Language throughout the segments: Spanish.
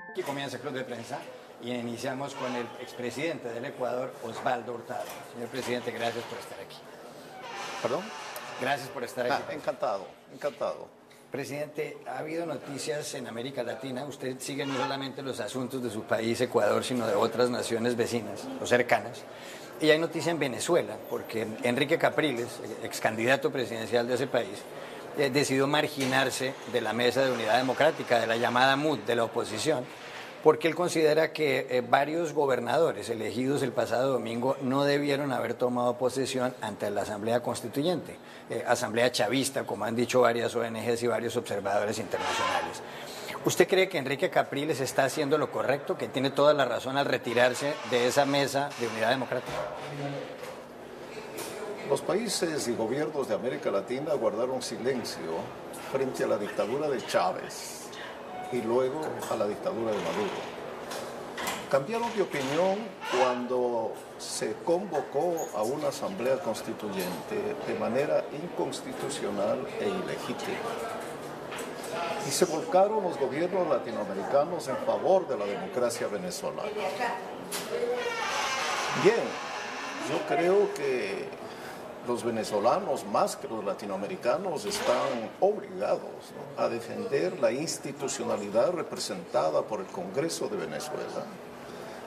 Aquí comienza el Club de Prensa y iniciamos con el expresidente del Ecuador, Osvaldo Hurtado. Señor presidente, gracias por estar aquí. ¿Perdón? Gracias por estar aquí. Encantado, encantado. Presidente, ha habido noticias en América Latina. Usted sigue no solamente los asuntos de su país, Ecuador, sino de otras naciones vecinas o cercanas. Y hay noticia en Venezuela, porque Enrique Capriles, ex candidato presidencial de ese país, decidió marginarse de la Mesa de Unidad Democrática, de la llamada MUD, de la oposición, porque él considera que varios gobernadores elegidos el pasado domingo no debieron haber tomado posesión ante la Asamblea Constituyente, asamblea chavista, como han dicho varias ONGs y varios observadores internacionales. ¿Usted cree que Enrique Capriles está haciendo lo correcto, que tiene toda la razón al retirarse de esa Mesa de Unidad Democrática? Los países y gobiernos de América Latina guardaron silencio frente a la dictadura de Chávez y luego a la dictadura de Maduro. Cambiaron de opinión cuando se convocó a una asamblea constituyente de manera inconstitucional e ilegítima. Y se volcaron los gobiernos latinoamericanos en favor de la democracia venezolana. Bien, yo creo que los venezolanos, más que los latinoamericanos, están obligados, ¿no?, a defender la institucionalidad representada por el Congreso de Venezuela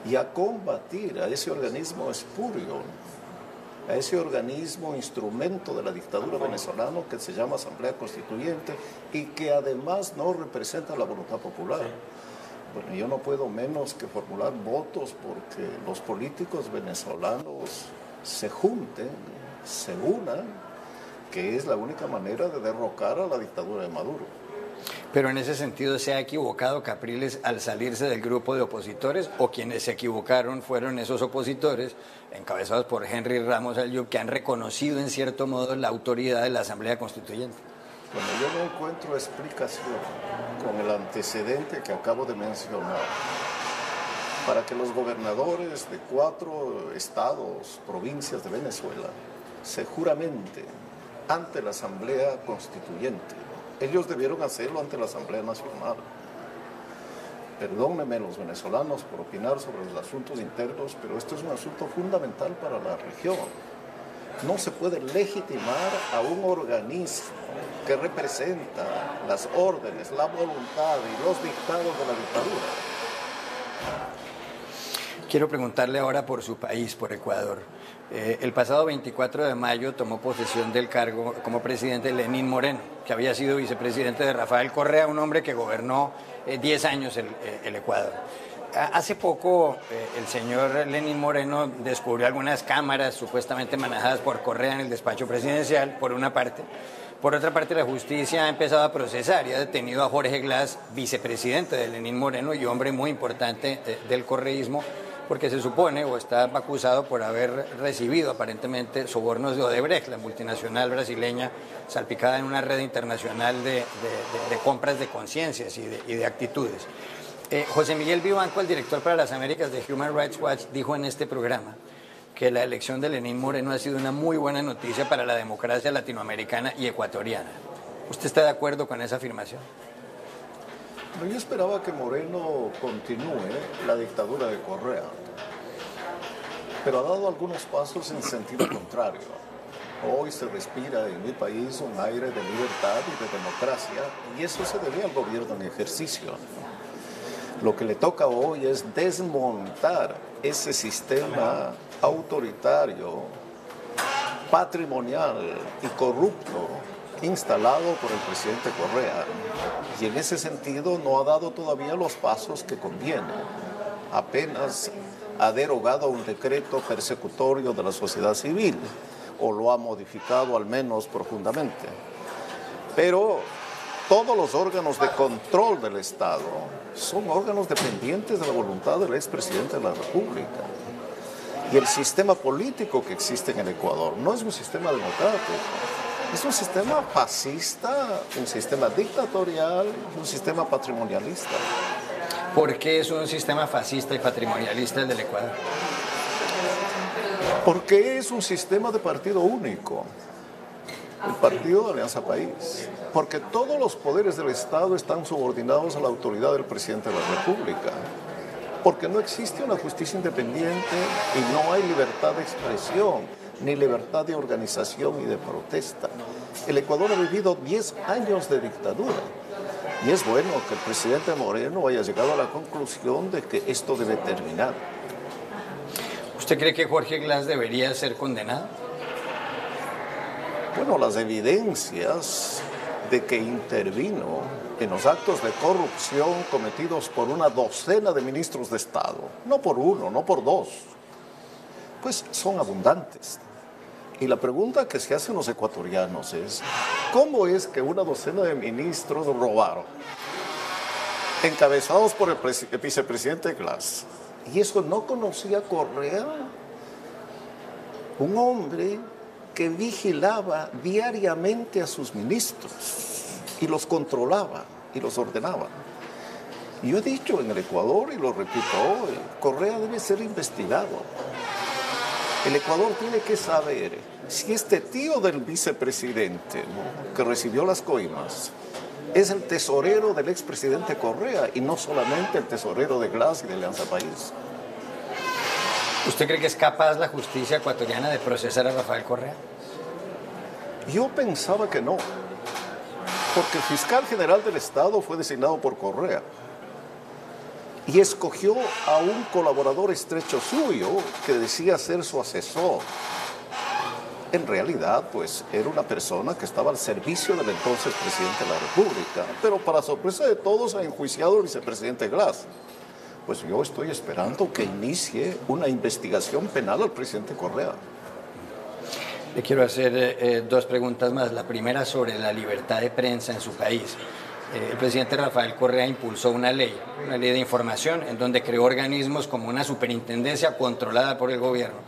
y a combatir a ese organismo espurio, a ese organismo instrumento de la dictadura venezolana que se llama Asamblea Constituyente y que además no representa la voluntad popular. Bueno, yo no puedo menos que formular votos porque los políticos venezolanos se junten, se unan, que es la única manera de derrocar a la dictadura de Maduro. Pero en ese sentido, ¿se ha equivocado Capriles al salirse del grupo de opositores, o quienes se equivocaron fueron esos opositores, encabezados por Henry Ramos Ayub, que han reconocido en cierto modo la autoridad de la Asamblea Constituyente? Bueno, yo no encuentro explicación con el antecedente que acabo de mencionar para que los gobernadores de 4 estados, provincias de Venezuela, se juramenten ante la Asamblea Constituyente. Ellos debieron hacerlo ante la Asamblea Nacional. Perdónenme los venezolanos por opinar sobre los asuntos internos, pero esto es un asunto fundamental para la región. No se puede legitimar a un organismo que representa las órdenes, la voluntad y los dictados de la dictadura. Quiero preguntarle ahora por su país, por Ecuador. El pasado 24 de mayo tomó posesión del cargo como presidente Lenín Moreno, que había sido vicepresidente de Rafael Correa, un hombre que gobernó 10 años el Ecuador. Hace poco el señor Lenín Moreno descubrió algunas cámaras supuestamente manejadas por Correa en el despacho presidencial, por una parte. Por otra parte, la justicia ha empezado a procesar y ha detenido a Jorge Glass, vicepresidente de Lenín Moreno y hombre muy importante del correísmo, porque se supone o está acusado por haber recibido aparentemente sobornos de Odebrecht, la multinacional brasileña salpicada en una red internacional de compras de conciencias y de actitudes. José Miguel Vivanco, el director para las Américas de Human Rights Watch, dijo en este programa que la elección de Lenín Moreno ha sido una muy buena noticia para la democracia latinoamericana y ecuatoriana. ¿Usted está de acuerdo con esa afirmación? Yo esperaba que Moreno continúe la dictadura de Correa, pero ha dado algunos pasos en sentido contrario. Hoy se respira en mi país un aire de libertad y de democracia, y eso se debe al gobierno en ejercicio. Lo que le toca hoy es desmontar ese sistema autoritario, patrimonial y corrupto instalado por el presidente Correa, y en ese sentido no ha dado todavía los pasos que conviene. Apenas ha derogado un decreto persecutorio de la sociedad civil, o lo ha modificado al menos profundamente. Pero todos los órganos de control del Estado son órganos dependientes de la voluntad del expresidente de la República. Y el sistema político que existe en el Ecuador no es un sistema democrático. Es un sistema fascista, un sistema dictatorial, un sistema patrimonialista. ¿Por qué es un sistema fascista y patrimonialista el del Ecuador? Porque es un sistema de partido único, el Partido de Alianza País. Porque todos los poderes del Estado están subordinados a la autoridad del presidente de la República. Porque no existe una justicia independiente y no hay libertad de expresión, ni libertad de organización y de protesta. El Ecuador ha vivido 10 años de dictadura. Y es bueno que el presidente Moreno haya llegado a la conclusión de que esto debe terminar. ¿Usted cree que Jorge Glass debería ser condenado? Bueno, las evidencias de que intervino en los actos de corrupción cometidos por una docena de ministros de Estado, no por uno, no por dos, pues son abundantes. Y la pregunta que se hacen los ecuatorianos es, ¿cómo es que una docena de ministros robaron? Encabezados por el vicepresidente Glass. Y eso no conocía Correa, un hombre que vigilaba diariamente a sus ministros y los controlaba y los ordenaba. Y yo he dicho en el Ecuador, y lo repito hoy, Correa debe ser investigado. El Ecuador tiene que saber si este tío del vicepresidente, ¿no?, que recibió las coimas, es el tesorero del expresidente Correa y no solamente el tesorero de Glass y de Alianza País. ¿Usted cree que es capaz la justicia ecuatoriana de procesar a Rafael Correa? Yo pensaba que no, porque el fiscal general del Estado fue designado por Correa y escogió a un colaborador estrecho suyo que decía ser su asesor. En realidad, pues, era una persona que estaba al servicio del entonces presidente de la República, pero para sorpresa de todos ha enjuiciado al vicepresidente Glass. Pues yo estoy esperando que inicie una investigación penal al presidente Correa. Le quiero hacer dos preguntas más. La primera sobre la libertad de prensa en su país. El presidente Rafael Correa impulsó una ley de información, en donde creó organismos como una superintendencia controlada por el gobierno,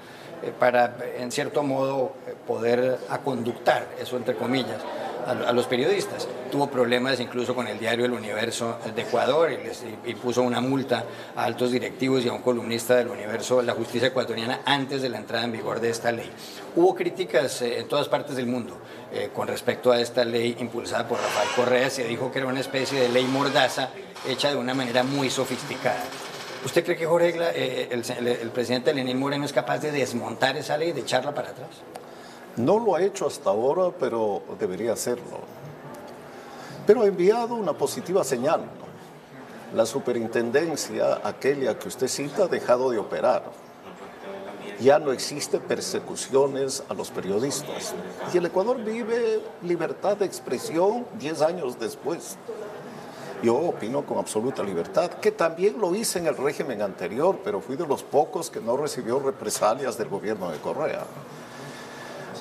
para, en cierto modo, poder aconductar, eso entre comillas, a los periodistas. Tuvo problemas incluso con el diario El Universo de Ecuador y les impuso una multa a altos directivos y a un columnista del Universo, la justicia ecuatoriana, antes de la entrada en vigor de esta ley. Hubo críticas en todas partes del mundo con respecto a esta ley impulsada por Rafael Correa. Se dijo que era una especie de ley mordaza hecha de una manera muy sofisticada. ¿Usted cree que Jorge, el presidente Lenín Moreno es capaz de desmontar esa ley, de echarla para atrás? No lo ha hecho hasta ahora, pero debería hacerlo. Pero ha enviado una positiva señal, ¿no? La superintendencia, aquella que usted cita, ha dejado de operar. Ya no existe persecuciones a los periodistas. Y el Ecuador vive libertad de expresión 10 años después. Yo opino con absoluta libertad, que también lo hice en el régimen anterior, pero fui de los pocos que no recibió represalias del gobierno de Correa.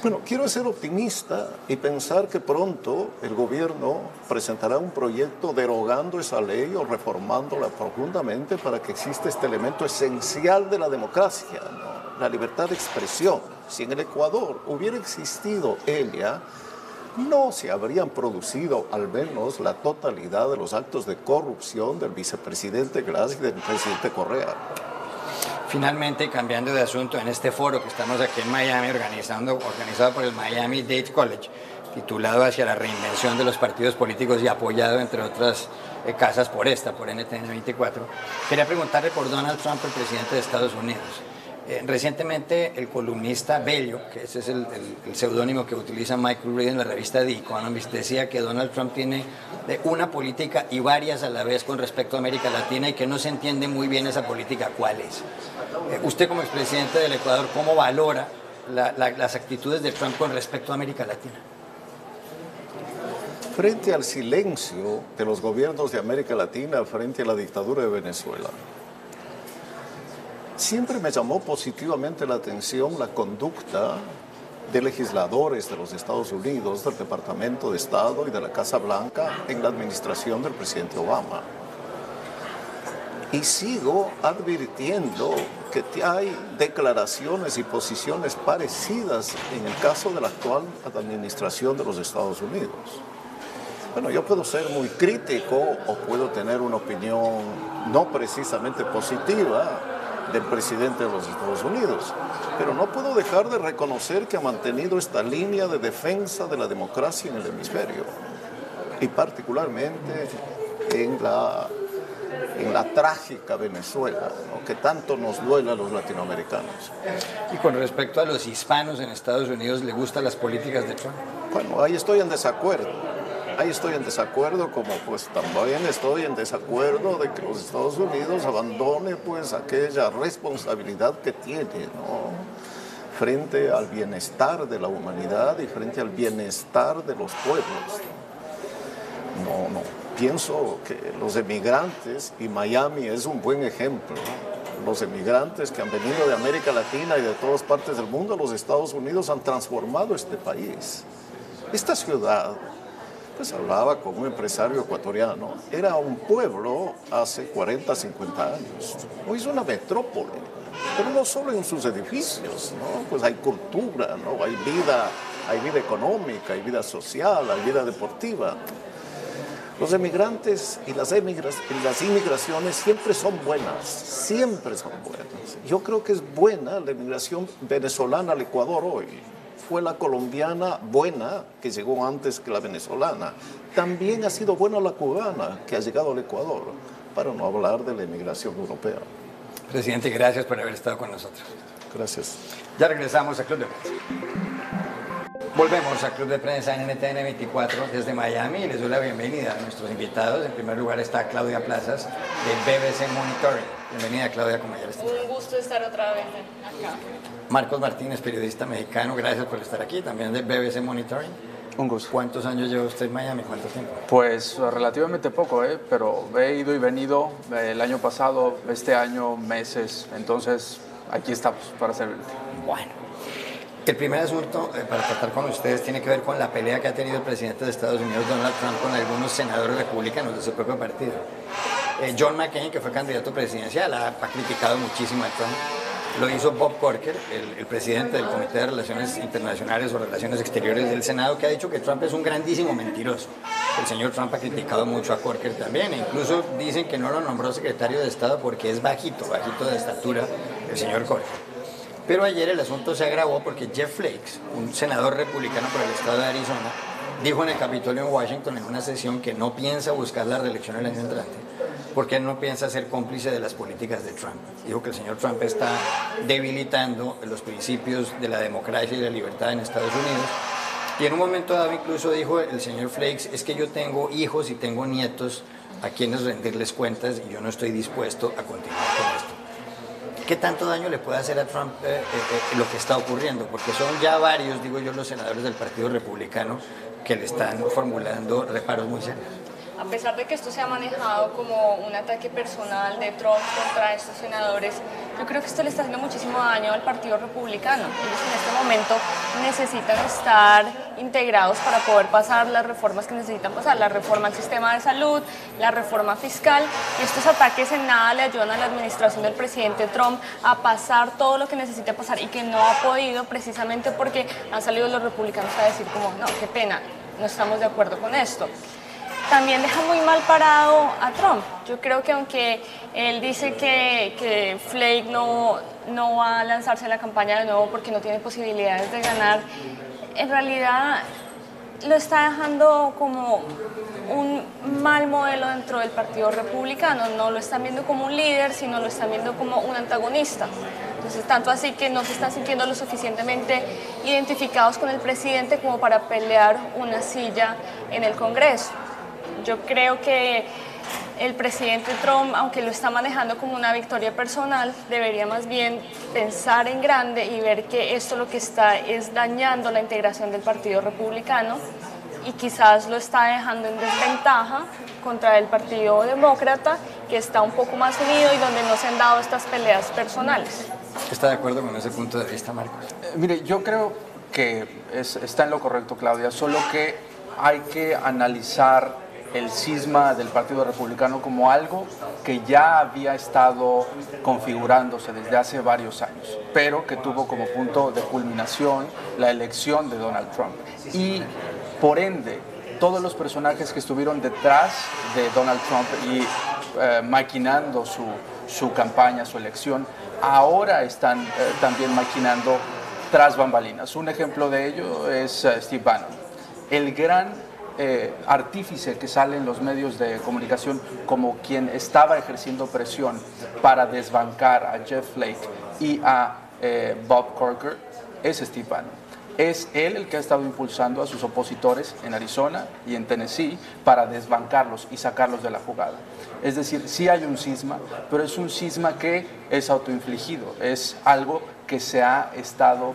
Bueno, quiero ser optimista y pensar que pronto el gobierno presentará un proyecto derogando esa ley o reformándola profundamente para que exista este elemento esencial de la democracia, ¿no?, la libertad de expresión. Si en el Ecuador hubiera existido ella, no se habrían producido al menos la totalidad de los actos de corrupción del vicepresidente Glass y del presidente Correa. Finalmente, cambiando de asunto, en este foro que estamos aquí en Miami, organizado por el Miami-Dade College, titulado Hacia la reinvención de los partidos políticos y apoyado, entre otras casas, por NTN 24, quería preguntarle por Donald Trump, el presidente de Estados Unidos. Recientemente, el columnista Bello, que ese es el seudónimo que utiliza Michael Reed en la revista The Economist, decía que Donald Trump tiene una política y varias a la vez con respecto a América Latina y que no se entiende muy bien esa política. ¿Cuál es? Usted, como expresidente del Ecuador, ¿cómo valora las actitudes de Trump con respecto a América Latina? Frente al silencio de los gobiernos de América Latina frente a la dictadura de Venezuela, siempre me llamó positivamente la atención la conducta de legisladores de los Estados Unidos, del Departamento de Estado y de la Casa Blanca en la administración del presidente Obama. Y sigo advirtiendo que hay declaraciones y posiciones parecidas en el caso de la actual administración de los Estados Unidos. Bueno, yo puedo ser muy crítico o puedo tener una opinión no precisamente positiva del presidente de los Estados Unidos, pero no puedo dejar de reconocer que ha mantenido esta línea de defensa de la democracia en el hemisferio. y particularmente en la trágica Venezuela, ¿no?, que tanto nos duele a los latinoamericanos. Y con respecto a los hispanos en Estados Unidos, ¿le gustan las políticas de Trump? Bueno, ahí estoy en desacuerdo. Ahí estoy en desacuerdo, como pues también estoy en desacuerdo de que los Estados Unidos abandone pues aquella responsabilidad que tiene, ¿no?, frente al bienestar de la humanidad y frente al bienestar de los pueblos. No, pienso que los emigrantes, y Miami es un buen ejemplo, los emigrantes que han venido de América Latina y de todas partes del mundo a los Estados Unidos han transformado este país. Esta ciudad, pues hablaba con un empresario ecuatoriano, era un pueblo hace 40, 50 años. Hoy es una metrópole, pero no solo en sus edificios, ¿no? Pues hay cultura, ¿no? Hay vida económica, hay vida social, hay vida deportiva. Los emigrantes y las inmigraciones siempre son buenas, siempre son buenas. Yo creo que es buena la inmigración venezolana al Ecuador hoy. Fue la colombiana buena, que llegó antes que la venezolana. También ha sido buena la cubana, que ha llegado al Ecuador, para no hablar de la inmigración europea. Presidente, gracias por haber estado con nosotros. Gracias. Ya regresamos a Club de Prensa. Volvemos a Club de Prensa en NTN 24 desde Miami y les doy la bienvenida a nuestros invitados. En primer lugar está Claudia Plazas de BBC Monitoring. Bienvenida, Claudia, como ya les dije. Un gusto estar otra vez acá. Marcos Martínez, periodista mexicano, gracias por estar aquí, también de BBC Monitoring. Un gusto. ¿Cuántos años lleva usted en Miami? ¿Cuánto tiempo? Pues relativamente poco, pero he ido y venido el año pasado, este año, meses, entonces aquí estamos para servirte. Bueno. El primer asunto para tratar con ustedes tiene que ver con la pelea que ha tenido el presidente de Estados Unidos, Donald Trump, con algunos senadores republicanos de su propio partido. John McCain, que fue candidato presidencial, ha criticado muchísimo a Trump. Lo hizo Bob Corker, el presidente del Comité de Relaciones Internacionales o Relaciones Exteriores del Senado, que ha dicho que Trump es un grandísimo mentiroso. El señor Trump ha criticado mucho a Corker también, e incluso dicen que no lo nombró secretario de Estado porque es bajito de estatura el señor Corker. Pero ayer el asunto se agravó porque Jeff Flakes, un senador republicano por el estado de Arizona, dijo en el Capitolio en Washington en una sesión que no piensa buscar la reelección el año entrante, porque él no piensa ser cómplice de las políticas de Trump. Dijo que el señor Trump está debilitando los principios de la democracia y la libertad en Estados Unidos. Y en un momento dado incluso dijo el señor Flakes, es que yo tengo hijos y tengo nietos a quienes rendirles cuentas y yo no estoy dispuesto a continuar con esto. ¿Qué tanto daño le puede hacer a Trump lo que está ocurriendo? Porque son ya varios, digo yo, los senadores del Partido Republicano que le están formulando reparos muy serios. A pesar de que esto se ha manejado como un ataque personal de Trump contra estos senadores, yo creo que esto le está haciendo muchísimo daño al Partido Republicano. Ellos en este momento necesitan estar integrados para poder pasar las reformas que necesitan pasar, la reforma al sistema de salud, la reforma fiscal, y estos ataques en nada le ayudan a la administración del presidente Trump a pasar todo lo que necesita pasar y que no ha podido, precisamente porque han salido los republicanos a decir como, no, qué pena, no estamos de acuerdo con esto. También deja muy mal parado a Trump. Yo creo que aunque él dice que Flake no va a lanzarse a la campaña de nuevo porque no tiene posibilidades de ganar, en realidad lo está dejando como un mal modelo dentro del Partido Republicano. No lo están viendo como un líder, sino lo están viendo como un antagonista. Entonces, tanto así que no se están sintiendo lo suficientemente identificados con el presidente como para pelear una silla en el Congreso. Yo creo que el presidente Trump, aunque lo está manejando como una victoria personal, debería más bien pensar en grande y ver que esto lo que está es dañando la integración del Partido Republicano y quizás lo está dejando en desventaja contra el Partido Demócrata, que está un poco más unido y donde no se han dado estas peleas personales. ¿Está de acuerdo con ese punto de vista, Marcos? Mire, yo creo que está en lo correcto, Claudia, solo que hay que analizar el cisma del Partido Republicano como algo que ya había estado configurándose desde hace varios años, pero que tuvo como punto de culminación la elección de Donald Trump. Y por ende, todos los personajes que estuvieron detrás de Donald Trump y maquinando su campaña, su elección, ahora están también maquinando tras bambalinas. Un ejemplo de ello es Steve Bannon, el gran artífice que sale en los medios de comunicación como quien estaba ejerciendo presión para desbancar a Jeff Flake y a Bob Corker es Steve Bannon. Es él el que ha estado impulsando a sus opositores en Arizona y en Tennessee para desbancarlos y sacarlos de la jugada. Es decir, sí hay un cisma, pero es un cisma que es autoinfligido, es algo que se ha estado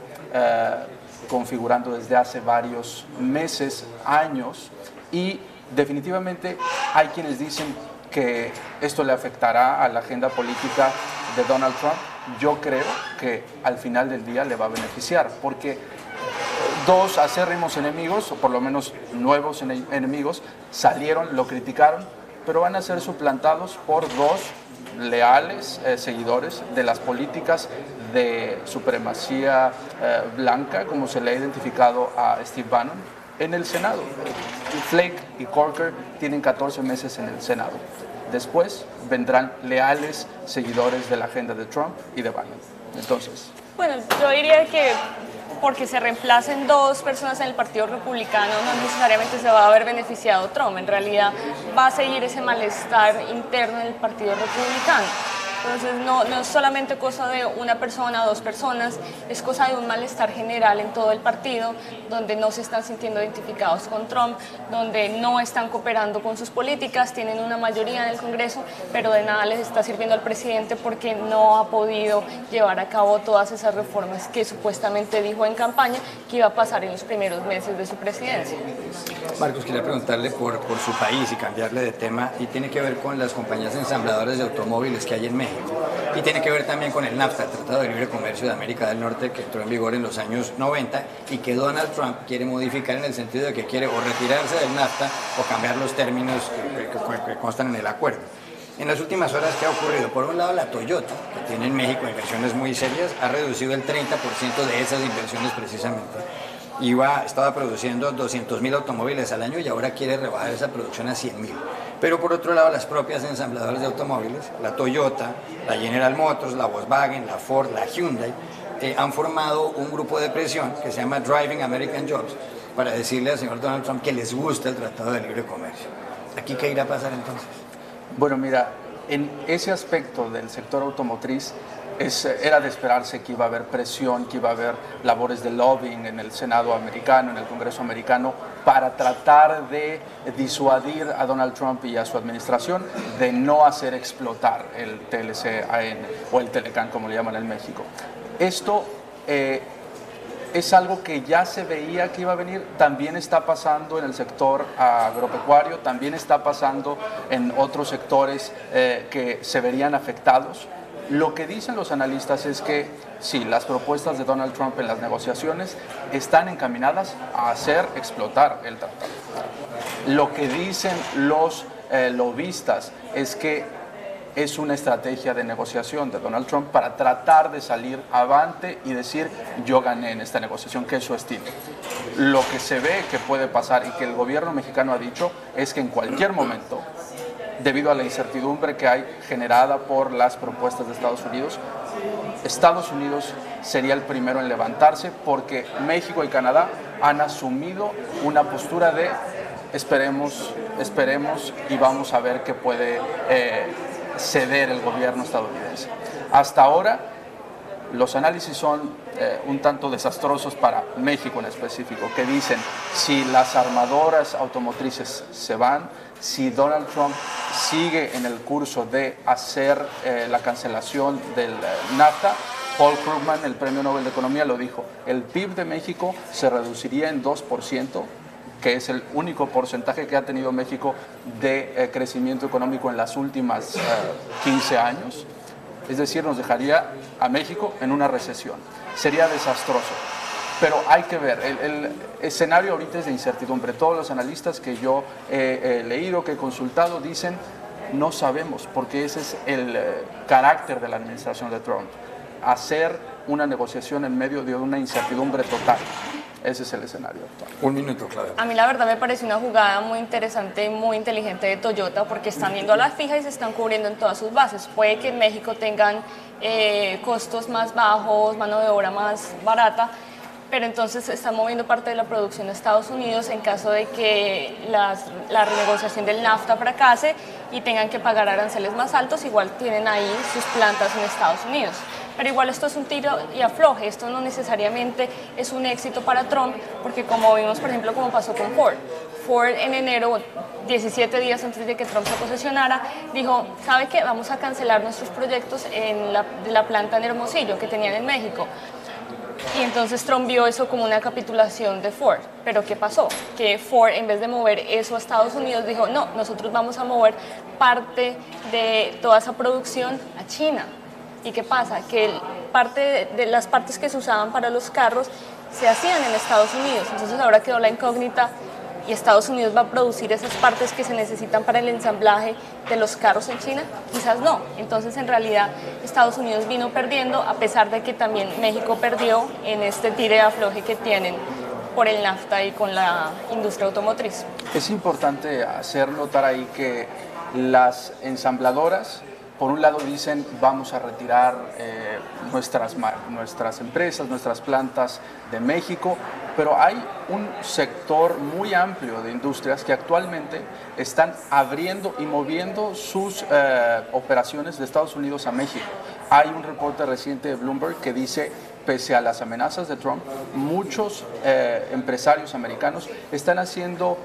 configurando desde hace varios meses, años, y definitivamente hay quienes dicen que esto le afectará a la agenda política de Donald Trump. Yo creo que al final del día le va a beneficiar, porque dos acérrimos enemigos, o por lo menos nuevos enemigos, salieron, lo criticaron, pero van a ser suplantados por dos leales seguidores de las políticas de supremacía blanca, como se le ha identificado a Steve Bannon, en el Senado. Flake y Corker tienen 14 meses en el Senado. Después vendrán leales seguidores de la agenda de Trump y de Bannon. Entonces, bueno, yo diría que porque se reemplacen dos personas en el Partido Republicano no necesariamente se va a haber beneficiado Trump. En realidad va a seguir ese malestar interno en el Partido Republicano. Entonces no es solamente cosa de una persona, dos personas, es cosa de un malestar general en todo el partido, donde no se están sintiendo identificados con Trump, donde no están cooperando con sus políticas, tienen una mayoría en el Congreso, pero de nada les está sirviendo al presidente porque no ha podido llevar a cabo todas esas reformas que supuestamente dijo en campaña que iba a pasar en los primeros meses de su presidencia. Marcos, quería preguntarle por su país y cambiarle de tema, y tiene que ver con las compañías ensambladoras de automóviles que hay en México. Y tiene que ver también con el NAFTA, el Tratado de Libre Comercio de América del Norte, que entró en vigor en los años 90 y que Donald Trump quiere modificar en el sentido de que quiere o retirarse del NAFTA o cambiar los términos que constan en el acuerdo. En las últimas horas, ¿qué ha ocurrido? Por un lado, la Toyota, que tiene en México inversiones muy serias, ha reducido el 30% de esas inversiones precisamente. Estaba produciendo 200.000 automóviles al año y ahora quiere rebajar esa producción a 100.000. Pero por otro lado, las propias ensambladoras de automóviles, la Toyota, la General Motors, la Volkswagen, la Ford, la Hyundai, han formado un grupo de presión que se llama Driving American Jobs para decirle al señor Donald Trump que les gusta el Tratado de Libre Comercio. ¿Aquí qué irá a pasar entonces? Bueno, mira, en ese aspecto del sector automotriz era de esperarse que iba a haber presión, que iba a haber labores de lobbying en el Senado americano, en el Congreso americano, para tratar de disuadir a Donald Trump y a su administración de no hacer explotar el TLC-AN o el Telecán, como le llaman en México. Esto es algo que ya se veía que iba a venir, también está pasando en el sector agropecuario, también está pasando en otros sectores que se verían afectados. Lo que dicen los analistas es que sí, las propuestas de Donald Trump en las negociaciones están encaminadas a hacer explotar el tratado. Lo que dicen los lobistas es que es una estrategia de negociación de Donald Trump para tratar de salir avante y decir yo gané en esta negociación, que es su estilo. Lo que se ve que puede pasar y que el gobierno mexicano ha dicho es que en cualquier momento, debido a la incertidumbre que hay generada por las propuestas de Estados Unidos sería el primero en levantarse porque México y Canadá han asumido una postura de esperemos y vamos a ver qué puede ceder el gobierno estadounidense. Hasta ahora los análisis son un tanto desastrosos para México en específico, que dicen si las armadoras automotrices se van, si Donald Trump sigue en el curso de hacer la cancelación del NAFTA, Paul Krugman, el Premio Nobel de Economía, lo dijo, el PIB de México se reduciría en 2%, que es el único porcentaje que ha tenido México de crecimiento económico en las últimas 15 años. Es decir, nos dejaría a México en una recesión. Sería desastroso. Pero hay que ver, el escenario ahorita es de incertidumbre. Todos los analistas que yo he leído, que he consultado, dicen no sabemos, porque ese es el carácter de la administración de Trump. Hacer una negociación en medio de una incertidumbre total. Ese es el escenario actual. Un minuto, Claudia. A mí la verdad me parece una jugada muy interesante y muy inteligente de Toyota porque están yendo a la fija y se están cubriendo en todas sus bases. Puede que en México tengan costos más bajos, mano de obra más barata, pero entonces están moviendo parte de la producción a Estados Unidos en caso de que la renegociación del NAFTA fracase y tengan que pagar aranceles más altos, igual tienen ahí sus plantas en Estados Unidos. Pero igual esto es un tiro y afloje, esto no necesariamente es un éxito para Trump, porque como vimos, por ejemplo, como pasó con Ford. Ford en enero, 17 días antes de que Trump se posesionara, dijo, ¿sabe qué? Vamos a cancelar nuestros proyectos de la planta en Hermosillo que tenían en México. Y entonces Trump vio eso como una capitulación de Ford. Pero ¿qué pasó? Que Ford, en vez de mover eso a Estados Unidos, dijo, no, nosotros vamos a mover parte de toda esa producción a China. ¿Y qué pasa? Que parte de las partes que se usaban para los carros se hacían en Estados Unidos. Entonces ahora quedó la incógnita y Estados Unidos va a producir esas partes que se necesitan para el ensamblaje de los carros en China, quizás no. Entonces en realidad Estados Unidos vino perdiendo, a pesar de que también México perdió en este tire de afloje que tienen por el NAFTA y con la industria automotriz. Es importante hacer notar ahí que las ensambladoras, por un lado dicen vamos a retirar nuestras empresas, nuestras plantas de México, pero hay un sector muy amplio de industrias que actualmente están abriendo y moviendo sus operaciones de Estados Unidos a México. Hay un reporte reciente de Bloomberg que dice, pese a las amenazas de Trump, muchos empresarios americanos están haciendo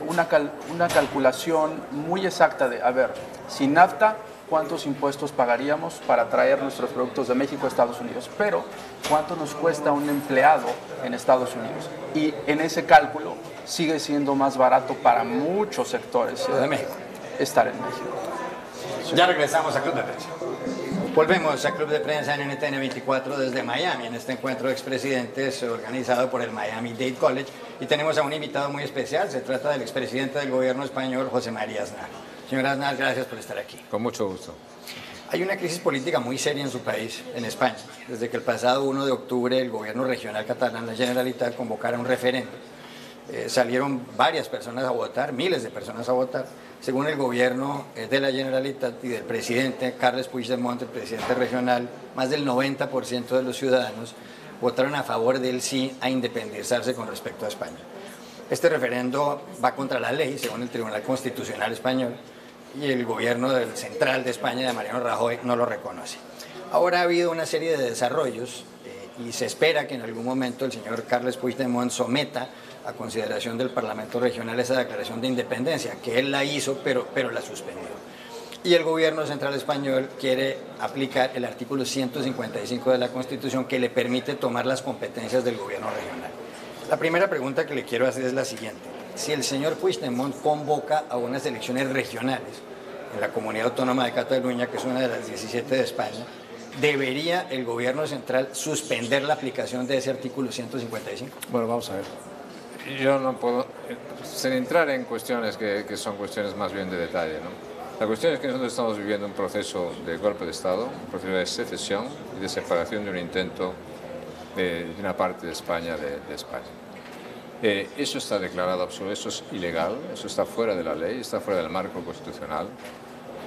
una calculación muy exacta de, a ver, sin NAFTA, cuántos impuestos pagaríamos para traer nuestros productos de México a Estados Unidos, pero cuánto nos cuesta un empleado en Estados Unidos. Y en ese cálculo sigue siendo más barato para muchos sectores de México estar en México. Ya regresamos a Club de Prensa. Volvemos a Club de Prensa en NTN 24 desde Miami, en este encuentro de expresidentes organizado por el Miami-Dade College. Y tenemos a un invitado muy especial, se trata del expresidente del gobierno español, José María Aznar. Señor Aznar, gracias por estar aquí. Con mucho gusto. Hay una crisis política muy seria en su país, en España. Desde que el pasado 1 de octubre el gobierno regional catalán, la Generalitat, convocara un referéndum. Salieron varias personas a votar, miles de personas a votar. Según el gobierno de la Generalitat y del presidente Carles Puigdemont, el presidente regional, más del 90% de los ciudadanos votaron a favor del sí a independizarse con respecto a España. Este referendo va contra la ley, según el Tribunal Constitucional Español, y el gobierno central de España, de Mariano Rajoy, no lo reconoce. Ahora ha habido una serie de desarrollos y se espera que en algún momento el señor Carles Puigdemont someta a consideración del Parlamento Regional esa declaración de independencia, que él la hizo, pero la suspendió. Y el gobierno central español quiere aplicar el artículo 155 de la Constitución, que le permite tomar las competencias del gobierno regional. La primera pregunta que le quiero hacer es la siguiente. Si el señor Puigdemont convoca a unas elecciones regionales en la Comunidad Autónoma de Cataluña, que es una de las 17 de España, ¿debería el gobierno central suspender la aplicación de ese artículo 155? Bueno, vamos a ver. Yo no puedo, sin entrar en cuestiones que son cuestiones más bien de detalle, ¿no? La cuestión es que nosotros estamos viviendo un proceso de golpe de Estado, un proceso de secesión y de separación de un intento de una parte de España de España. Eso está declarado absoluto, eso es ilegal, eso está fuera de la ley, está fuera del marco constitucional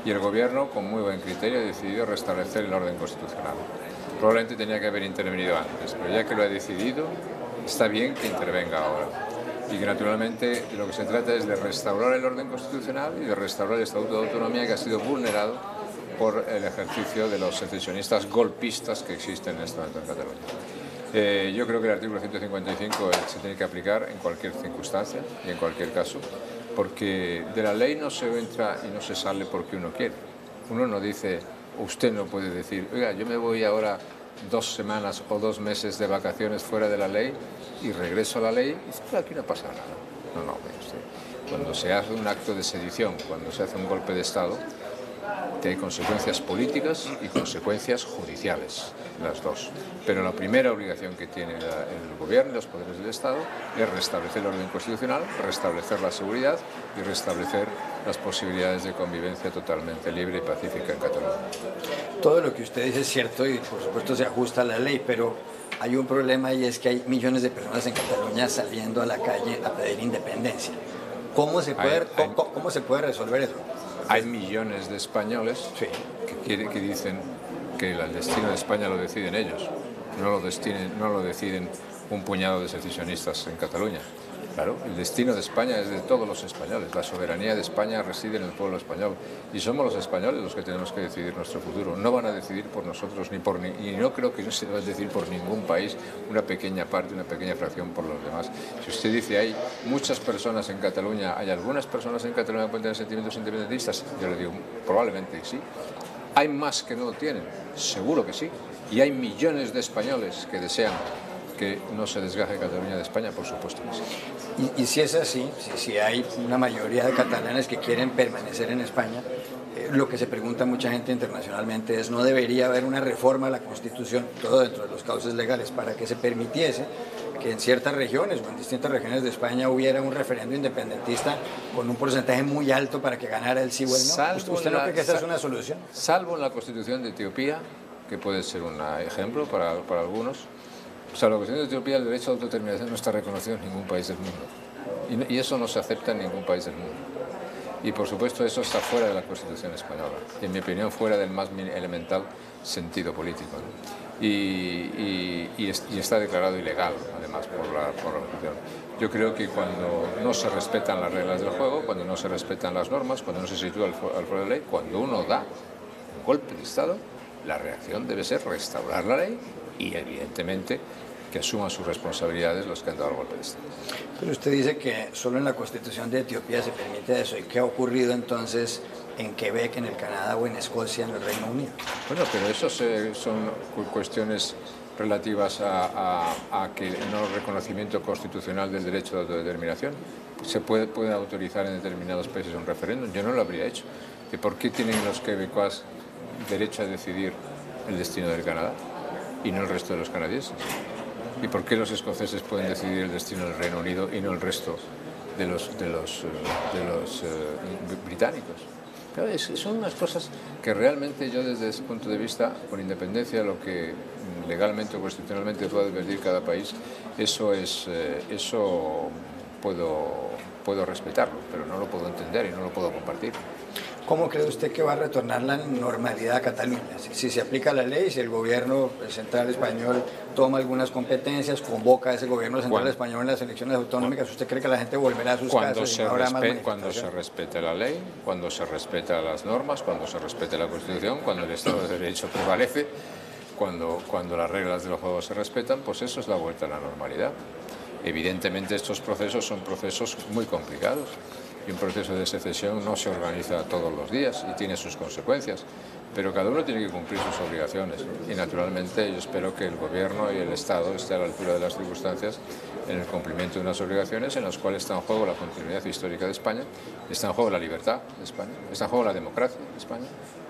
y el gobierno, con muy buen criterio, ha decidido restablecer el orden constitucional. Probablemente tenía que haber intervenido antes, pero ya que lo ha decidido, está bien que intervenga ahora. Y que naturalmente de lo que se trata es de restaurar el orden constitucional y de restaurar el Estatuto de Autonomía, que ha sido vulnerado por el ejercicio de los secesionistas golpistas que existen en este momento en Cataluña. Yo creo que el artículo 155 se tiene que aplicar en cualquier circunstancia y en cualquier caso, porque de la ley no se entra y no se sale porque uno quiere. Uno no dice, usted no puede decir, oiga, yo me voy ahora 2 semanas o 2 meses de vacaciones fuera de la ley y regreso a la ley y dice, aquí no pasa nada. No, cuando se hace un acto de sedición, cuando se hace un golpe de Estado, hay consecuencias políticas y consecuencias judiciales, las dos. Pero la primera obligación que tiene el gobierno y los poderes del Estado es restablecer el orden constitucional, restablecer la seguridad y restablecer las posibilidades de convivencia totalmente libre y pacífica en Cataluña. Todo lo que usted dice es cierto y por supuesto se ajusta a la ley, pero hay un problema y es que hay millones de personas en Cataluña saliendo a la calle a pedir independencia. ¿Cómo se puede resolver eso? Hay millones de españoles que dicen que el destino de España lo deciden ellos, no lo deciden un puñado de secesionistas en Cataluña. Claro, el destino de España es de todos los españoles. La soberanía de España reside en el pueblo español y somos los españoles los que tenemos que decidir nuestro futuro. No van a decidir por nosotros y no creo que no se va a decidir por ningún país, una pequeña parte, una pequeña fracción por los demás. Si usted dice hay muchas personas en Cataluña, ¿hay algunas personas en Cataluña que pueden tener sentimientos independentistas? Yo le digo, probablemente sí. ¿Hay más que no lo tienen? Seguro que sí. Y hay millones de españoles que desean que no se desgaje Cataluña de España, por supuesto que sí. Y si es así, si hay una mayoría de catalanes que quieren permanecer en España, lo que se pregunta mucha gente internacionalmente es, ¿no debería haber una reforma a la Constitución, todo dentro de los cauces legales, para que se permitiese que en ciertas regiones o en distintas regiones de España hubiera un referendo independentista con un porcentaje muy alto para que ganara el sí o el no? ¿Usted no cree que esa es una solución? Salvo en la Constitución de Etiopía, que puede ser un ejemplo para algunos. O sea, la Constitución de Etiopía, el derecho a autodeterminación no está reconocido en ningún país del mundo. Y eso no se acepta en ningún país del mundo. Y por supuesto eso está fuera de la Constitución española. Y en mi opinión fuera del más elemental sentido político, ¿no? Y está declarado ilegal, además, por la Constitución. Yo creo que cuando no se respetan las reglas del juego, cuando no se respetan las normas, cuando no se sitúa al fuero de ley, cuando uno da un golpe de Estado, la reacción debe ser restaurar la ley y, evidentemente, que asuman sus responsabilidades los que han dado el golpe de Estado. Pero usted dice que solo en la Constitución de Etiopía se permite eso. ¿Y qué ha ocurrido entonces en Quebec, en el Canadá o en Escocia, en el Reino Unido? Bueno, pero eso son cuestiones relativas a que no reconocimiento constitucional del derecho de autodeterminación. Se puede autorizar en determinados países un referéndum. Yo no lo habría hecho. ¿Y por qué tienen los quebecuas derecho a decidir el destino del Canadá y no el resto de los canadienses? ¿Y por qué los escoceses pueden decidir el destino del Reino Unido y no el resto de los británicos? Claro, son unas cosas que realmente yo desde ese punto de vista, con independencia de lo que legalmente o constitucionalmente pueda advertir cada país, eso puedo respetarlo, pero no lo puedo entender y no lo puedo compartir. ¿Cómo cree usted que va a retornar la normalidad a Cataluña? Si se aplica la ley, si el gobierno central español toma algunas competencias, convoca a ese gobierno central español en las elecciones autonómicas, ¿usted cree que la gente volverá a sus casas y no habrá más manifestaciones? Cuando se respete la ley, cuando se respeta las normas, cuando se respete la Constitución, cuando el Estado de Derecho prevalece, cuando las reglas del juego se respetan, pues eso es la vuelta a la normalidad. Evidentemente estos procesos son procesos muy complicados. Y un proceso de secesión no se organiza todos los días y tiene sus consecuencias, pero cada uno tiene que cumplir sus obligaciones. Y naturalmente yo espero que el Gobierno y el Estado estén a la altura de las circunstancias en el cumplimiento de unas obligaciones en las cuales está en juego la continuidad histórica de España, está en juego la libertad de España, está en juego la democracia de España,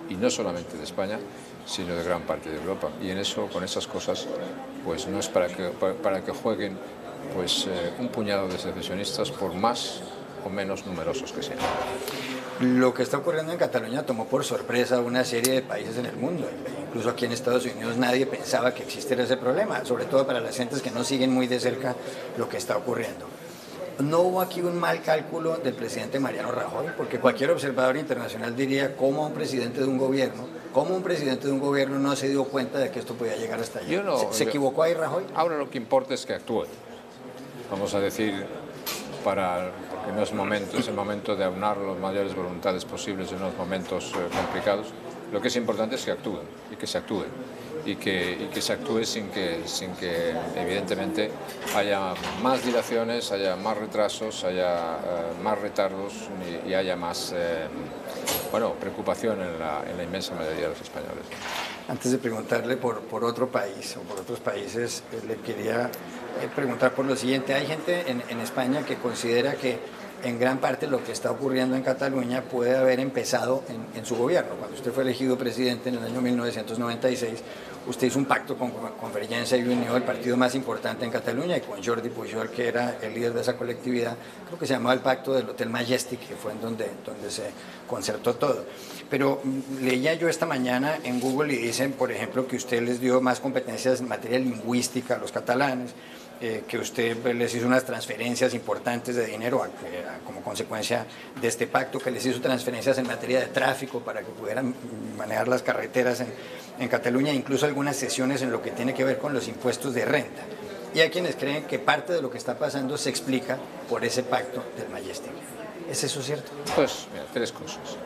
y no solamente de España, sino de gran parte de Europa. Y en eso, con esas cosas, pues no es para que jueguen pues, un puñado de secesionistas, por más o menos numerosos que sean. Lo que está ocurriendo en Cataluña tomó por sorpresa a una serie de países en el mundo. Incluso aquí en Estados Unidos nadie pensaba que existiera ese problema, sobre todo para las gentes que no siguen muy de cerca lo que está ocurriendo. ¿No hubo aquí un mal cálculo del presidente Mariano Rajoy? Porque cualquier observador internacional diría cómo un presidente de un gobierno no se dio cuenta de que esto podía llegar hasta allá. ¿Se equivocó ahí Rajoy? Ahora lo que importa es que actúe. Vamos a decir, porque no es el momento de aunar las mayores voluntades posibles en unos momentos complicados. Lo que es importante es que actúen y que se actúe. Y que se actúe sin que evidentemente haya más dilaciones, haya más retrasos, haya más retardos y haya más preocupación en la inmensa mayoría de los españoles. Antes de preguntarle por otro país o por otros países, le quería preguntar por lo siguiente. Hay gente en España que considera que en gran parte lo que está ocurriendo en Cataluña puede haber empezado en su gobierno. Cuando usted fue elegido presidente en el año 1996, usted hizo un pacto con Convergencia y Unió, el partido más importante en Cataluña, y con Jordi Pujol, que era el líder de esa colectividad. Creo que se llamaba el pacto del Hotel Majestic, que fue en donde se concertó todo. Pero leía yo esta mañana en Google y dicen, por ejemplo, que usted les dio más competencias en materia lingüística a los catalanes, que usted les hizo unas transferencias importantes de dinero como consecuencia de este pacto, que les hizo transferencias en materia de tráfico para que pudieran manejar las carreteras en Cataluña, incluso algunas cesiones en lo que tiene que ver con los impuestos de renta. Y hay quienes creen que parte de lo que está pasando se explica por ese pacto del Majestic. ¿Es eso cierto? Pues, mira, tres cosas.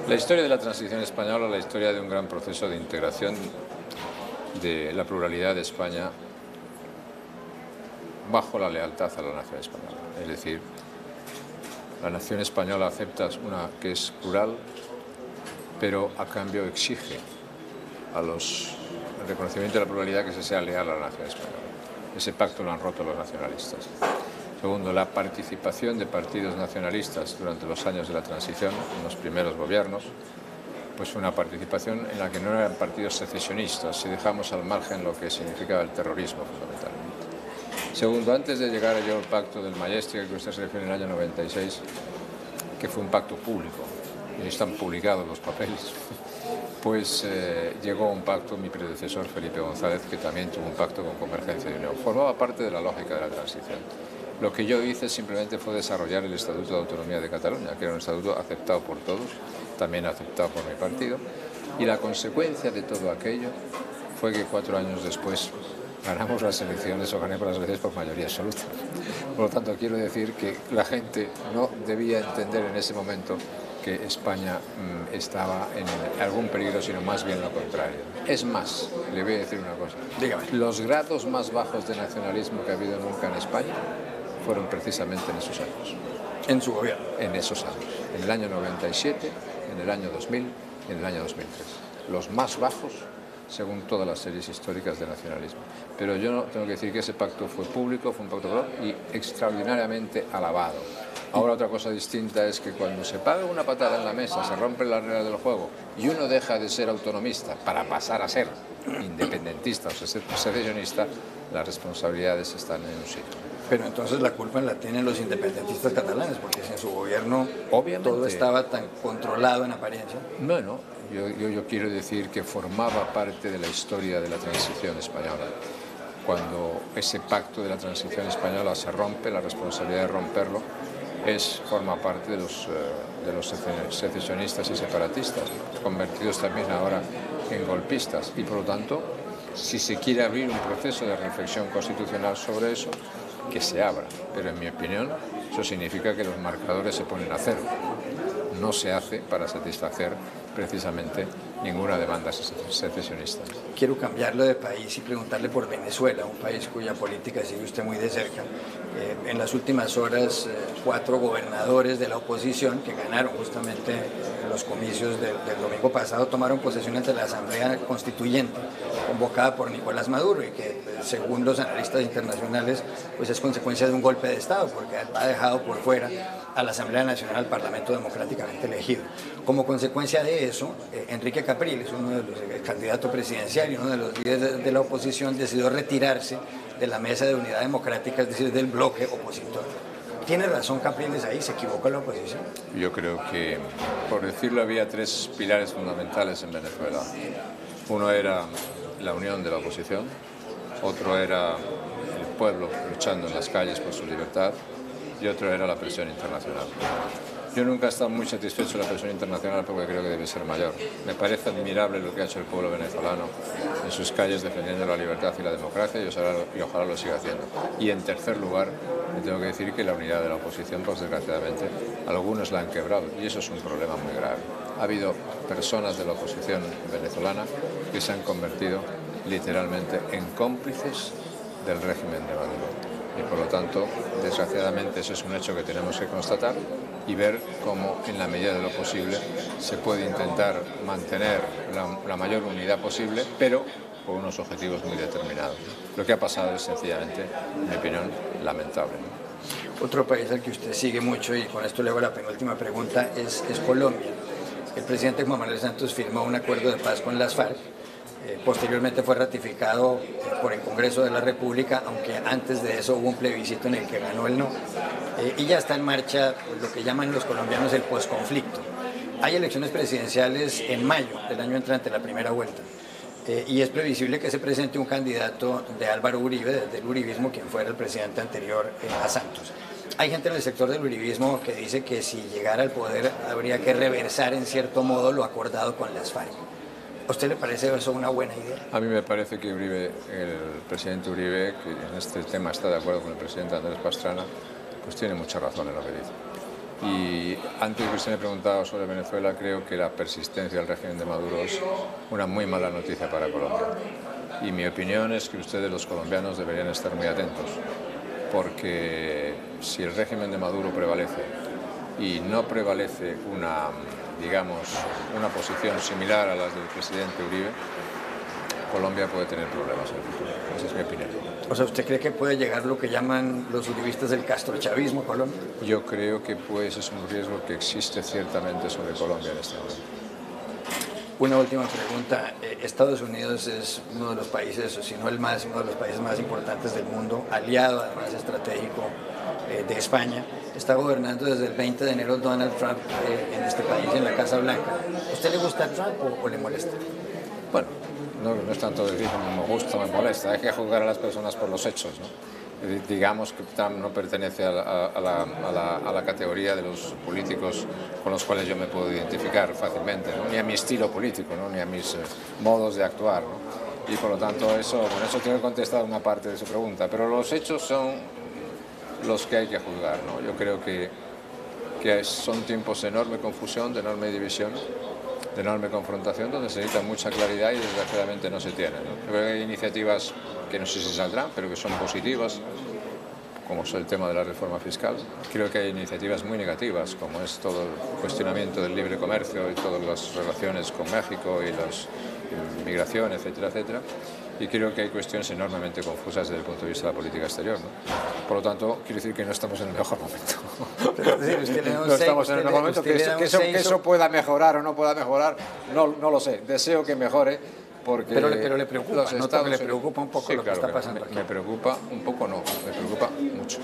La historia de la transición española, la historia de un gran proceso de integración de la pluralidad de España bajo la lealtad a la nación española. Es decir, la nación española acepta una que es plural, pero a cambio exige el reconocimiento de la pluralidad que se sea leal a la nación española. Ese pacto lo han roto los nacionalistas. Segundo, la participación de partidos nacionalistas durante los años de la transición, en los primeros gobiernos, pues fue una participación en la que no eran partidos secesionistas, si dejamos al margen lo que significaba el terrorismo fundamentalmente. Segundo, antes de llegar yo al pacto del Majestic, al que usted se refiere en el año 96, que fue un pacto público, y están publicados los papeles, pues llegó un pacto, mi predecesor Felipe González, que también tuvo un pacto con Convergencia y Unión. Formaba parte de la lógica de la transición. Lo que yo hice simplemente fue desarrollar el Estatuto de Autonomía de Cataluña, que era un estatuto aceptado por todos, también aceptado por mi partido, y la consecuencia de todo aquello fue que 4 años después ganamos las elecciones o ganamos las elecciones por mayoría absoluta. Por lo tanto, quiero decir que la gente no debía entender en ese momento que España estaba en algún peligro, sino más bien lo contrario. Es más, le voy a decir una cosa. Dígame. Los grados más bajos de nacionalismo que ha habido nunca en España fueron precisamente en esos años. En su gobierno. En esos años. En el año 97, en el año 2000 y en el año 2003. Los más bajos según todas las series históricas de nacionalismo. Pero yo no tengo que decir que ese pacto fue público, fue un pacto global y extraordinariamente alabado. Ahora otra cosa distinta es que cuando se paga una patada en la mesa, se rompen las reglas del juego y uno deja de ser autonomista para pasar a ser independentista o secesionista, las responsabilidades están en un sitio. Pero entonces la culpa la tienen los independentistas catalanes, porque si en su gobierno Obviamente, todo estaba tan controlado en apariencia. Bueno, yo quiero decir que formaba parte de la historia de la transición española. Cuando ese pacto de la transición española se rompe, la responsabilidad de romperlo forma parte de los secesionistas y separatistas, convertidos también ahora en golpistas. Y por lo tanto, si se quiere abrir un proceso de reflexión constitucional sobre eso, que se abra. Pero en mi opinión, eso significa que los marcadores se ponen a cero. No se hace para satisfacer precisamente ninguna demanda secesionista. Quiero cambiarlo de país y preguntarle por Venezuela, un país cuya política sigue usted muy de cerca. En las últimas horas, 4 gobernadores de la oposición que ganaron justamente los comicios del domingo pasado tomaron posesión ante la Asamblea Constituyente convocada por Nicolás Maduro y que, según los analistas internacionales, pues es consecuencia de un golpe de Estado porque ha dejado por fuera a la Asamblea Nacional, al Parlamento democráticamente elegido. Como consecuencia de eso, Enrique Capriles, uno de los candidatos presidencial y uno de los líderes de la oposición, decidió retirarse de la mesa de unidad democrática, es decir, del bloque opositor. ¿Tiene razón Capriles ahí? ¿Se equivocó la oposición? Yo creo que, por decirlo, había 3 pilares fundamentales en Venezuela. Uno era la unión de la oposición, otro era el pueblo luchando en las calles por su libertad y otro era la presión internacional. Yo nunca he estado muy satisfecho de la presión internacional porque creo que debe ser mayor. Me parece admirable lo que ha hecho el pueblo venezolano en sus calles defendiendo la libertad y la democracia y ojalá lo siga haciendo. Y en tercer lugar, le tengo que decir que la unidad de la oposición, pues desgraciadamente, algunos la han quebrado y eso es un problema muy grave. Ha habido personas de la oposición venezolana que se han convertido literalmente en cómplices del régimen de Maduro. Y por lo tanto, desgraciadamente, eso es un hecho que tenemos que constatar y ver cómo, en la medida de lo posible, se puede intentar mantener la mayor unidad posible, pero con unos objetivos muy determinados. Lo que ha pasado es sencillamente, en mi opinión, lamentable. Otro país al que usted sigue mucho, y con esto le hago la penúltima pregunta, es Colombia. El presidente Juan Manuel Santos firmó un acuerdo de paz con las FARC. Posteriormente fue ratificado por el Congreso de la República, aunque antes de eso hubo un plebiscito en el que ganó el no. Y ya está en marcha lo que llaman los colombianos el posconflicto. Hay elecciones presidenciales en mayo del año entrante, la primera vuelta. Y es previsible que se presente un candidato de Álvaro Uribe, del uribismo, quien fuera el presidente anterior a Santos. Hay gente en el sector del uribismo que dice que si llegara al poder habría que reversar en cierto modo lo acordado con las FARC. ¿A usted le parece eso una buena idea? A mí me parece que Uribe, el presidente Uribe, que en este tema está de acuerdo con el presidente Andrés Pastrana, pues tiene mucha razón en lo que dice. Y antes que usted me preguntaba sobre Venezuela, creo que la persistencia del régimen de Maduro es una muy mala noticia para Colombia. Y mi opinión es que ustedes, los colombianos, deberían estar muy atentos, porque si el régimen de Maduro prevalece y no prevalece una posición similar a las del presidente Uribe, Colombia puede tener problemas en el futuro. Esa es mi opinión. O sea, ¿usted cree que puede llegar lo que llaman los uribistas el castrochavismo a Colombia? Yo creo que pues es un riesgo que existe ciertamente sobre Colombia en este momento. Una última pregunta. Estados Unidos es uno de los países, o si no el más, uno de los países más importantes del mundo, aliado además estratégico de España. Está gobernando desde el 20 de enero Donald Trump en este país, en la Casa Blanca. ¿A usted le gusta Trump o le molesta? Bueno, no es tanto decir que me gusta o me molesta, hay que juzgar a las personas por los hechos, ¿no? Digamos que Trump no pertenece a la categoría de los políticos con los cuales yo me puedo identificar fácilmente, ¿no? Ni a mi estilo político, ¿no? Ni a mis modos de actuar, ¿no? Y por lo tanto, con eso tengo que contestar una parte de su pregunta, pero los hechos son los que hay que juzgar, ¿no? Yo creo que son tiempos de enorme confusión, de enorme división, de enorme confrontación, donde se necesita mucha claridad y desgraciadamente no se tiene, ¿no? Creo que hay iniciativas que no sé si saldrán, pero que son positivas, como es el tema de la reforma fiscal. Creo que hay iniciativas muy negativas, como es todo el cuestionamiento del libre comercio y todas las relaciones con México y las migraciones, etcétera, etcétera. Y creo que hay cuestiones enormemente confusas desde el punto de vista de la política exterior, ¿no? Por lo tanto, quiero decir que no estamos en el mejor momento. Pero, es decir, usted le da un No 6, estamos en el mejor momento. Que eso pueda mejorar o no pueda mejorar, no lo sé. Deseo que mejore, porque pero le preocupa, ¿no? Le preocupa un poco sí, lo que está pasando aquí. Me preocupa un poco, no, me preocupa mucho.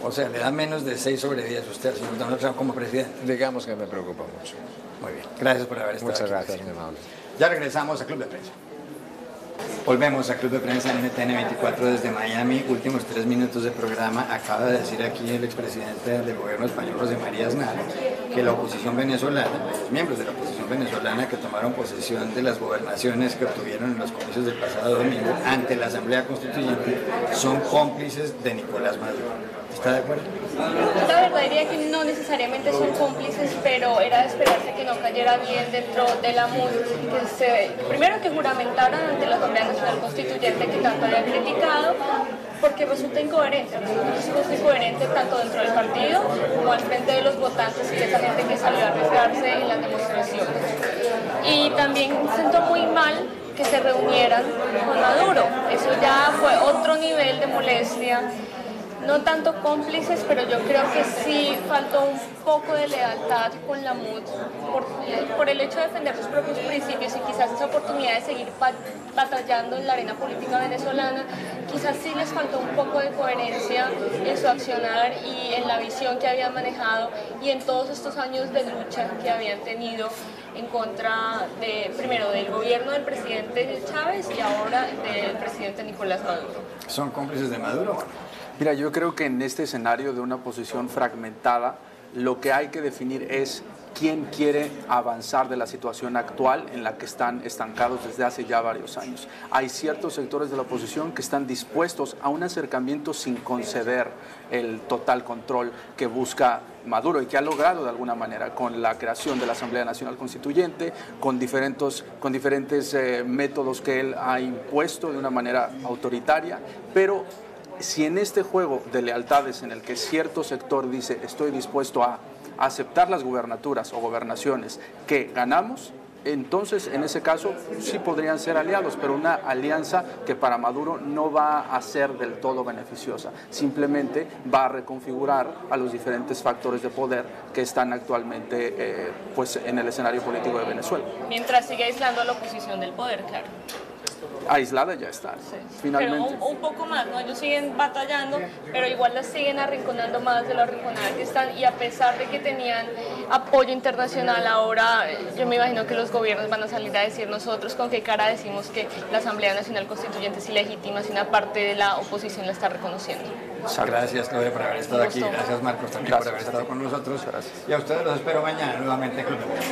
O sea, le da menos de 6 sobre 10 usted al señor Donald Trump como presidente. Digamos que me preocupa mucho. Muy bien, gracias por haber estado Muchas aquí. gracias, muy amable. Ya regresamos a Club de Prensa. Volvemos a Club de Prensa en NTN 24 desde Miami. Últimos 3 minutos de programa. Acaba de decir aquí el expresidente del gobierno español, José María Aznar, que la oposición venezolana, los miembros de la oposición venezolana que tomaron posesión de las gobernaciones que obtuvieron en los comicios del pasado domingo ante la Asamblea Constituyente son cómplices de Nicolás Maduro. ¿Está de acuerdo? La verdad diría que no necesariamente son cómplices, pero era de esperarse que no cayera bien dentro de la MUD, primero que juramentaran ante la Asamblea Nacional Constituyente que tanto había criticado, porque resulta incoherente, resulta incoherente tanto dentro del partido como al frente de los votantes y de esa gente que salió a arriesgarse en las demostraciones. Y también sentó muy mal que se reunieran con Maduro, eso ya fue otro nivel de molestia. No tanto cómplices, pero yo creo que sí faltó un poco de lealtad con la MUD por el hecho de defender sus propios principios y quizás esa oportunidad de seguir batallando en la arena política venezolana, quizás sí les faltó un poco de coherencia en su accionar y en la visión que habían manejado y en todos estos años de lucha que habían tenido en contra primero del gobierno del presidente Chávez y ahora del presidente Nicolás Maduro. ¿Son cómplices de Maduro? Mira, yo creo que en este escenario de una posición fragmentada, lo que hay que definir es quién quiere avanzar de la situación actual en la que están estancados desde hace ya varios años. Hay ciertos sectores de la oposición que están dispuestos a un acercamiento sin conceder el total control que busca Maduro y que ha logrado de alguna manera con la creación de la Asamblea Nacional Constituyente, con diferentes métodos que él ha impuesto de una manera autoritaria, pero si en este juego de lealtades en el que cierto sector dice estoy dispuesto a aceptar las gubernaturas o gobernaciones que ganamos, entonces en ese caso sí podrían ser aliados, pero una alianza que para Maduro no va a ser del todo beneficiosa, simplemente va a reconfigurar a los diferentes factores de poder que están actualmente pues en el escenario político de Venezuela. Mientras sigue aislando a la oposición del poder, claro. Aislada ya está, sí. Finalmente. Pero un poco más, ¿no? Ellos siguen batallando, pero igual las siguen arrinconando más de lo arrinconadas que están y a pesar de que tenían apoyo internacional, ahora yo me imagino que los gobiernos van a salir a decir nosotros con qué cara decimos que la Asamblea Nacional Constituyente es ilegítima si una parte de la oposición la está reconociendo. Gracias, Claudia, por haber estado aquí. Gracias, Marcos, también por haber estado con nosotros. Gracias. Y a ustedes los espero mañana nuevamente en Club de Prensa.